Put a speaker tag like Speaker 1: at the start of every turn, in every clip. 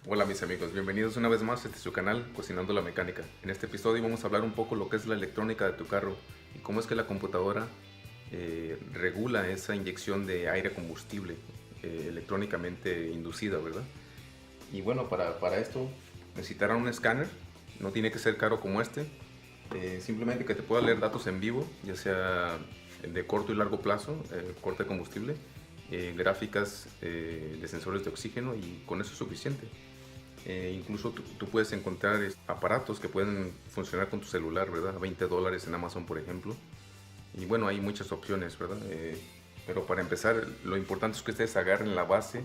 Speaker 1: Hola mis amigos, bienvenidos una vez más a este su canal Cocinando la Mecánica. En este episodio vamos a hablar un poco lo que es la electrónica de tu carro y cómo es que la computadora regula esa inyección de aire a combustible electrónicamente inducida, ¿verdad? Y bueno, para esto necesitarán un escáner, no tiene que ser caro como este, simplemente que te pueda leer datos en vivo, ya sea de corto y largo plazo, corte de combustible, gráficas de sensores de oxígeno y con eso es suficiente. Incluso tú puedes encontrar aparatos que pueden funcionar con tu celular, ¿verdad? A $20 en Amazon, por ejemplo. Y bueno, hay muchas opciones, ¿verdad? Pero para empezar, lo importante es que ustedes agarren la base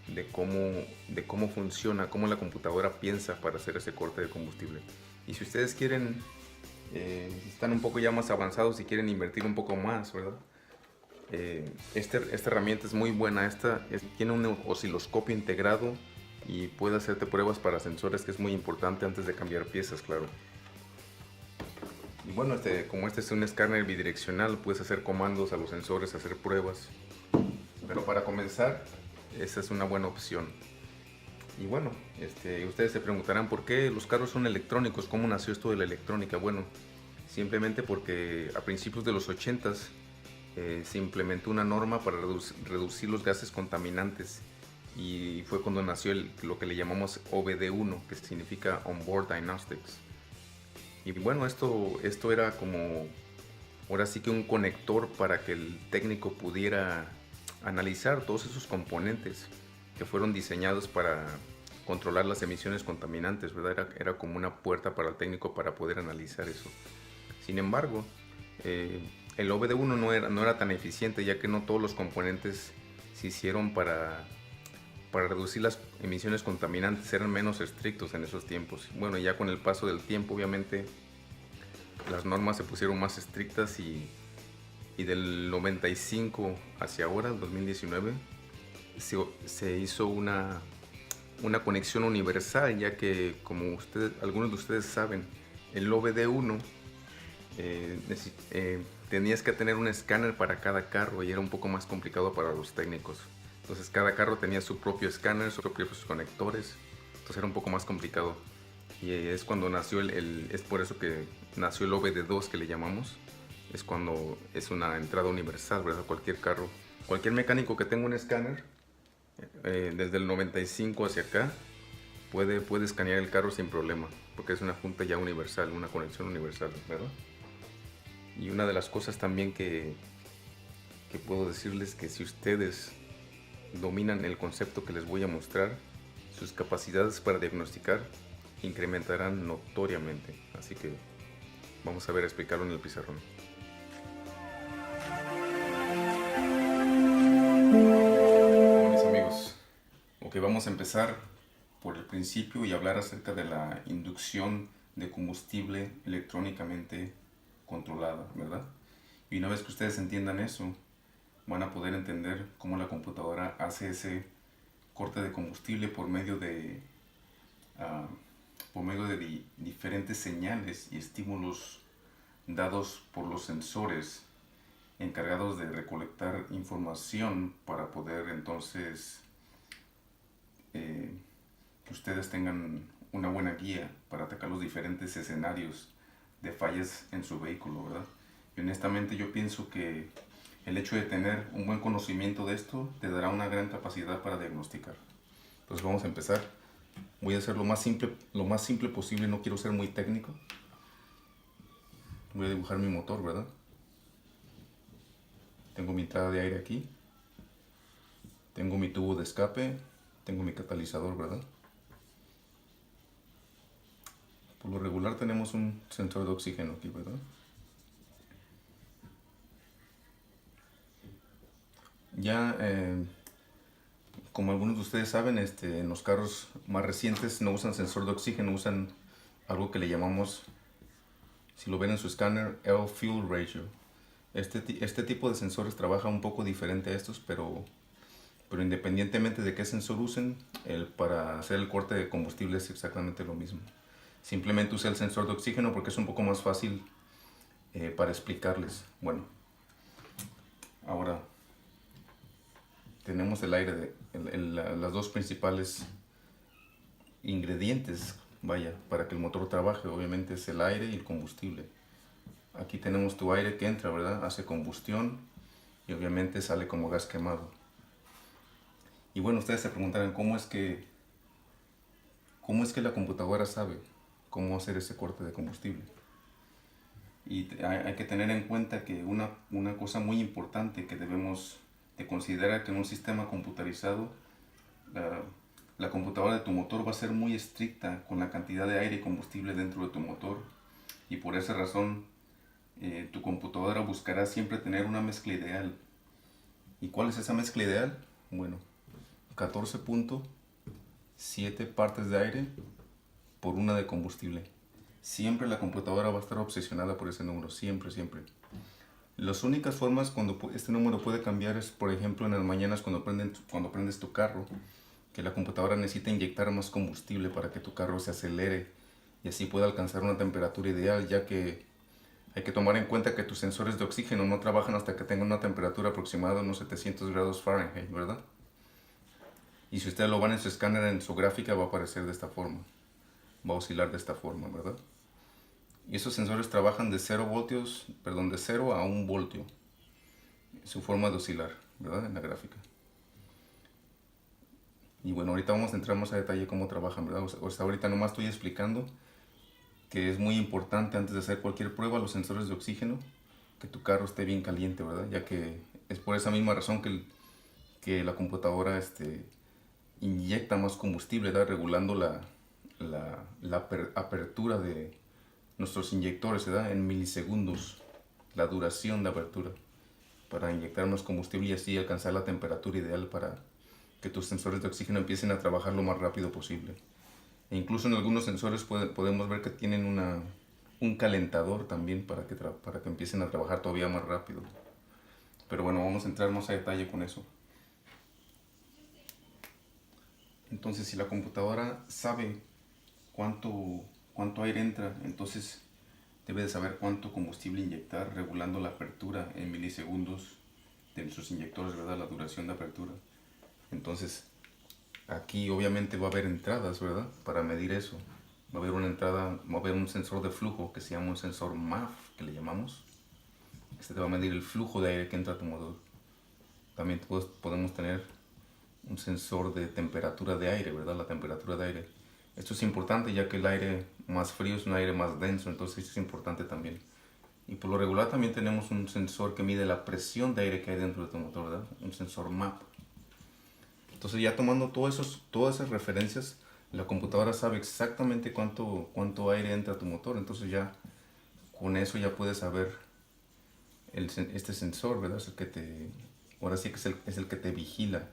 Speaker 1: de cómo funciona, cómo la computadora piensa para hacer ese corte de combustible. Y si ustedes quieren, si están un poco ya más avanzados y quieren invertir un poco más, ¿verdad? Esta herramienta es muy buena. Tiene un osciloscopio integrado y puede hacerte pruebas para sensores, que es muy importante antes de cambiar piezas, claro. Y bueno, como este es un escáner bidireccional, puedes hacer comandos a los sensores, hacer pruebas. Pero para comenzar, esa es una buena opción. Y bueno, ustedes se preguntarán por qué los carros son electrónicos, cómo nació esto de la electrónica. Bueno, simplemente porque a principios de los 80s se implementó una norma para reducir los gases contaminantes y fue cuando nació lo que le llamamos OBD1, que significa Onboard Diagnostics. Y bueno, esto era como, ahora sí que un conector para que el técnico pudiera analizar todos esos componentes que fueron diseñados para controlar las emisiones contaminantes, ¿verdad? Era como una puerta para el técnico para poder analizar eso. Sin embargo, el OBD1 no era tan eficiente, ya que no todos los componentes se hicieron para reducir las emisiones contaminantes, eran menos estrictos en esos tiempos. Bueno, ya con el paso del tiempo, obviamente, las normas se pusieron más estrictas y del 95 hacia ahora, 2019, se hizo una conexión universal, ya que como algunos de ustedes saben, el OBD1 tenías que tener un escáner para cada carro y era un poco más complicado para los técnicos. Entonces cada carro tenía su propio escáner, sus propios conectores, entonces era un poco más complicado. Y es cuando nació es por eso que nació el OBD2, que le llamamos. Es cuando es una entrada universal, ¿verdad? Cualquier carro, cualquier mecánico que tenga un escáner, desde el 95 hacia acá, puede escanear el carro sin problema, porque es una junta ya universal, una conexión universal, ¿verdad? Y una de las cosas también que puedo decirles, que si ustedes dominan el concepto que les voy a mostrar, sus capacidades para diagnosticar incrementarán notoriamente. Así que vamos a ver, a explicarlo en el pizarrón. Bueno, mis amigos, ok, vamos a empezar por el principio y hablar acerca de la inducción de combustible electrónicamente controlada, ¿verdad? Y una vez que ustedes entiendan eso, van a poder entender cómo la computadora hace ese corte de combustible ah, por medio de diferentes señales y estímulos dados por los sensores encargados de recolectar información para poder entonces que ustedes tengan una buena guía para atacar los diferentes escenarios de fallas en su vehículo, ¿verdad? Y honestamente yo pienso que el hecho de tener un buen conocimiento de esto te dará una gran capacidad para diagnosticar. Entonces vamos a empezar. Voy a hacer lo más simple posible, no quiero ser muy técnico. Voy a dibujar mi motor, ¿verdad? Tengo mi entrada de aire aquí. Tengo mi tubo de escape. Tengo mi catalizador, ¿verdad? Por lo regular tenemos un sensor de oxígeno aquí, ¿verdad? Ya, como algunos de ustedes saben, en los carros más recientes no usan sensor de oxígeno, usan algo que le llamamos, si lo ven en su escáner, L-Fuel Ratio. Este tipo de sensores trabaja un poco diferente a estos, pero independientemente de qué sensor usen, para hacer el corte de combustible es exactamente lo mismo. Simplemente usé el sensor de oxígeno porque es un poco más fácil para explicarles. Bueno, ahora tenemos el aire, las dos principales ingredientes, vaya, para que el motor trabaje. Obviamente es el aire y el combustible. Aquí tenemos tu aire que entra, ¿verdad? Hace combustión y obviamente sale como gas quemado. Y bueno, ustedes se preguntarán cómo es que la computadora sabe cómo hacer ese corte de combustible. Y hay que tener en cuenta que una cosa muy importante que debemos de considerar, que en un sistema computarizado la, la computadora de tu motor va a ser muy estricta con la cantidad de aire y combustible dentro de tu motor, y por esa razón tu computadora buscará siempre tener una mezcla ideal. ¿Y cuál es esa mezcla ideal? Bueno, 14.7 partes de aire por una de combustible. Siempre la computadora va a estar obsesionada por ese número, siempre, siempre. Las únicas formas cuando este número puede cambiar es, por ejemplo, en las mañanas cuando prendes tu carro, que la computadora necesita inyectar más combustible para que tu carro se acelere y así pueda alcanzar una temperatura ideal, ya que hay que tomar en cuenta que tus sensores de oxígeno no trabajan hasta que tengan una temperatura aproximada de unos 700 grados Fahrenheit, ¿verdad? Y si ustedes lo van en su escáner, en su gráfica, va a aparecer de esta forma. Va a oscilar de esta forma, ¿verdad? Y esos sensores trabajan de 0 a 1 voltio. Su forma de oscilar, ¿verdad? En la gráfica. Y bueno, ahorita vamos a entrar más a detalle cómo trabajan, ¿verdad? O sea, ahorita nomás estoy explicando que es muy importante antes de hacer cualquier prueba los sensores de oxígeno, que tu carro esté bien caliente, ¿verdad? Ya que es por esa misma razón que la computadora inyecta más combustible, ¿verdad? Regulando la apertura de nuestros inyectores, ¿verdad? En milisegundos, la duración de apertura, para inyectar más combustible y así alcanzar la temperatura ideal para que tus sensores de oxígeno empiecen a trabajar lo más rápido posible. E incluso en algunos sensores podemos ver que tienen un calentador también para que empiecen a trabajar todavía más rápido. Pero bueno, vamos a entrar más a detalle con eso. Entonces, si la computadora sabe cuánto aire entra, entonces debe de saber cuánto combustible inyectar, regulando la apertura en milisegundos de nuestros inyectores, ¿verdad? La duración de apertura. Entonces, aquí obviamente va a haber entradas, ¿verdad? Para medir eso. Va a haber una entrada, va a haber un sensor de flujo que se llama un sensor MAF, que le llamamos. Este te va a medir el flujo de aire que entra a tu motor. También podemos tener un sensor de temperatura de aire, ¿verdad? La temperatura de aire. Esto es importante ya que el aire más frío es un aire más denso, entonces esto es importante también. Y por lo regular también tenemos un sensor que mide la presión de aire que hay dentro de tu motor, ¿verdad? Un sensor MAP. Entonces ya tomando todas esas referencias, la computadora sabe exactamente cuánto aire entra a tu motor. Entonces ya con eso ya puedes saber este sensor, ¿verdad? Ahora sí que es el que te vigila.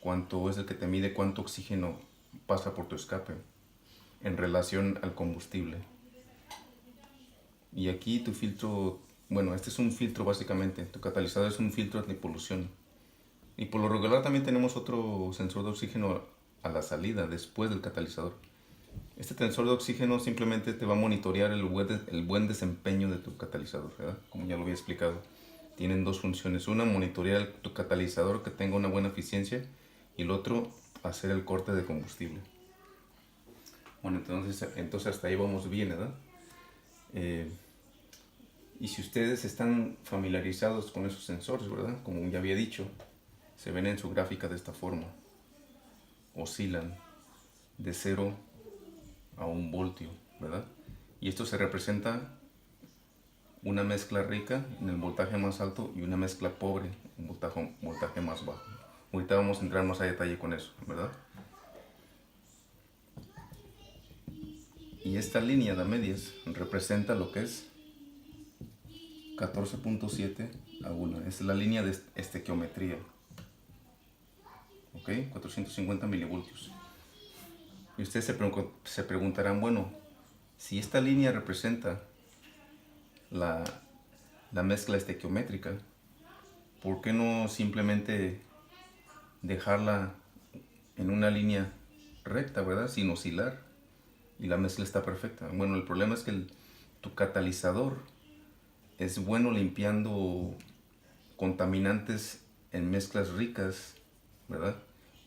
Speaker 1: Es el que te mide cuánto oxígeno pasa por tu escape en relación al combustible. Y aquí tu filtro, bueno, este es un filtro básicamente. Tu catalizador es un filtro antipolución. Y por lo regular también tenemos otro sensor de oxígeno a la salida, después del catalizador. Este sensor de oxígeno simplemente te va a monitorear el buen desempeño de tu catalizador, ¿verdad? Como ya lo había explicado. Tienen dos funciones. Una, monitorear tu catalizador que tenga una buena eficiencia. Y el otro, hacer el corte de combustible. Bueno, entonces hasta ahí vamos bien, ¿verdad? Y si ustedes están familiarizados con esos sensores, ¿verdad? Como ya había dicho, se ven en su gráfica de esta forma. Oscilan de 0 a 1 voltio, ¿verdad? Y esto se representa una mezcla rica en el voltaje más alto y una mezcla pobre en voltaje más bajo. Ahorita vamos a entrar más a detalle con eso, ¿verdad? Y esta línea de medias representa lo que es 14.7 a 1. Es la línea de estequiometría. ¿Ok? 450 milivoltios. Y ustedes se preguntarán, bueno, si esta línea representa la mezcla estequiométrica, ¿por qué no simplemente dejarla en una línea recta, ¿verdad? Sin oscilar, y la mezcla está perfecta. Bueno, el problema es que tu catalizador es bueno limpiando contaminantes en mezclas ricas, ¿verdad?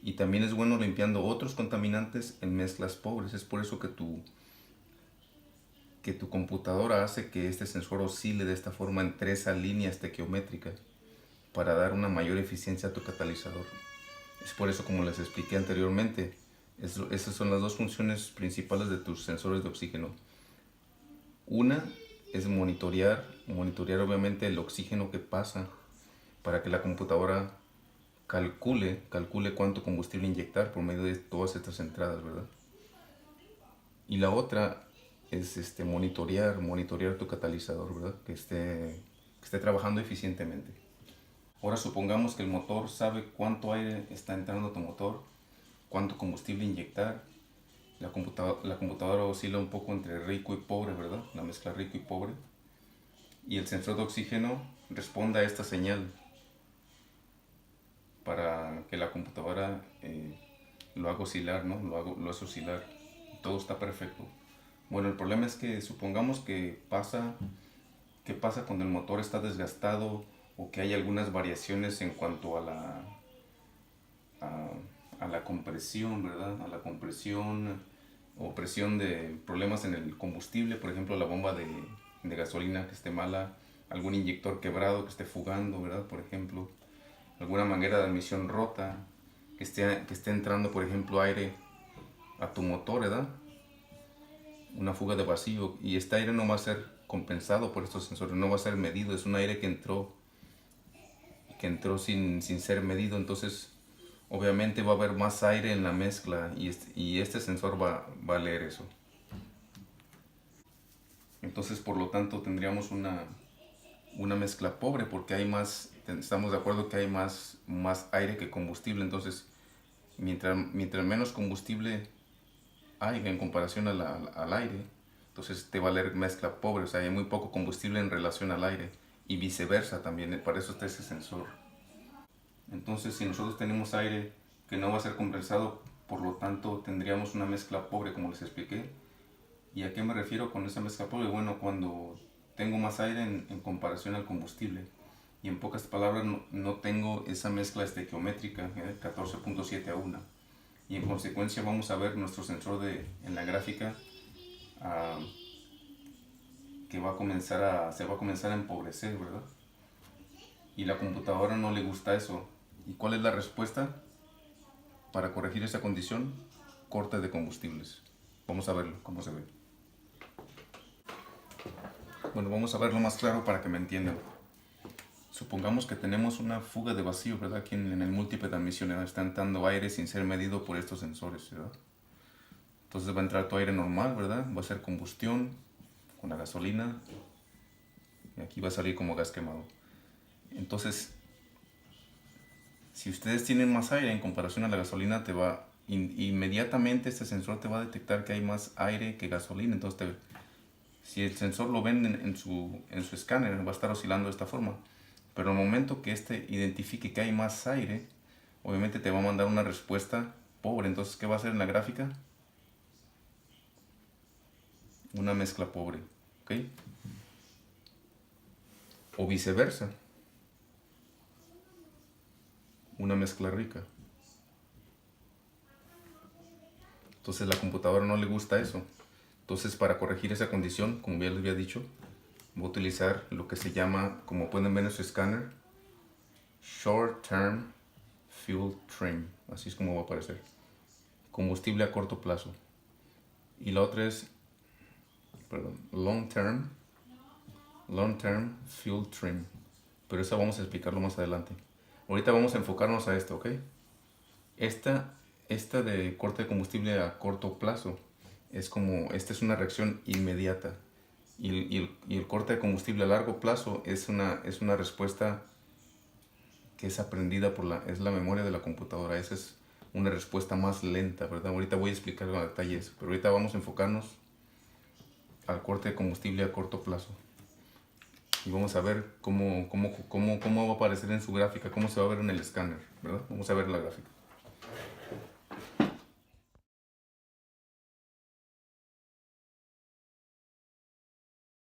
Speaker 1: Y también es bueno limpiando otros contaminantes en mezclas pobres. Es por eso que tu computadora hace que este sensor oscile de esta forma entre esa línea estequiométrica para dar una mayor eficiencia a tu catalizador. Es por eso, como les expliqué anteriormente, esas son las dos funciones principales de tus sensores de oxígeno. Una es monitorear obviamente el oxígeno que pasa para que la computadora calcule cuánto combustible inyectar por medio de todas estas entradas, ¿verdad? Y la otra es monitorear tu catalizador, ¿verdad? Que esté trabajando eficientemente. Ahora supongamos que el motor sabe cuánto aire está entrando a tu motor, cuánto combustible inyectar. La computadora oscila un poco entre rico y pobre, ¿verdad? La mezcla rico y pobre. Y el sensor de oxígeno responde a esta señal para que la computadora lo haga oscilar, ¿no? Lo hace oscilar. Todo está perfecto. Bueno, el problema es que supongamos que ¿qué pasa cuando el motor está desgastado o que hay algunas variaciones en cuanto a la compresión, ¿verdad? A la compresión o presión de problemas en el combustible, por ejemplo, la bomba de gasolina que esté mala, algún inyector quebrado que esté fugando, ¿verdad? Por ejemplo, alguna manguera de admisión rota, que esté entrando, por ejemplo, aire a tu motor, ¿verdad? Una fuga de vacío, y este aire no va a ser compensado por estos sensores, no va a ser medido, es un aire que entró sin ser medido. Entonces obviamente va a haber más aire en la mezcla y este sensor va a leer eso. Entonces, por lo tanto, tendríamos una mezcla pobre porque estamos de acuerdo que hay más aire que combustible. Entonces, mientras menos combustible hay en comparación al aire, entonces te va a leer mezcla pobre, o sea, hay muy poco combustible en relación al aire, y viceversa también, para eso está ese sensor. Entonces, si nosotros tenemos aire que no va a ser compensado, por lo tanto tendríamos una mezcla pobre, como les expliqué. ¿Y a qué me refiero con esa mezcla pobre? Bueno, cuando tengo más aire en comparación al combustible, y en pocas palabras no tengo esa mezcla estequiométrica, 14.7 a 1, y en consecuencia vamos a ver nuestro sensor en la gráfica que se va a comenzar a empobrecer, ¿verdad? Y la computadora no le gusta eso. ¿Y cuál es la respuesta para corregir esa condición? Corte de combustibles. Vamos a verlo, cómo se ve. Bueno, vamos a verlo más claro para que me entiendan. Supongamos que tenemos una fuga de vacío, ¿verdad? Aquí en el múltiple de admisión, ¿verdad? Está entrando aire sin ser medido por estos sensores, ¿verdad? Entonces va a entrar tu aire normal, ¿verdad? Va a ser combustión con la gasolina. Y aquí va a salir como gas quemado. Entonces, si ustedes tienen más aire en comparación a la gasolina, inmediatamente este sensor te va a detectar que hay más aire que gasolina. Entonces, si el sensor lo ven en su escáner, va a estar oscilando de esta forma. Pero al momento que este identifique que hay más aire, obviamente te va a mandar una respuesta pobre. Entonces, ¿qué va a hacer en la gráfica? Una mezcla pobre, ¿ok? O viceversa, una mezcla rica. Entonces la computadora no le gusta eso. Entonces, para corregir esa condición, como ya les había dicho, voy a utilizar lo que se llama, como pueden ver en su escáner, Short Term Fuel Trim. Así es como va a aparecer. Combustible a corto plazo. Y la otra es, perdón, Long Term Fuel Trim. Pero eso vamos a explicarlo más adelante. Ahorita vamos a enfocarnos a esto, ¿ok? Esta de corte de combustible a corto plazo esta es una reacción inmediata. Y el corte de combustible a largo plazo es una respuesta que es aprendida es la memoria de la computadora. Esa es una respuesta más lenta, ¿verdad? Ahorita voy a explicar con detalles, pero ahorita vamos a enfocarnos al corte de combustible a corto plazo. Y vamos a ver cómo va a aparecer en su gráfica, cómo se va a ver en el escáner, ¿verdad? Vamos a ver la gráfica.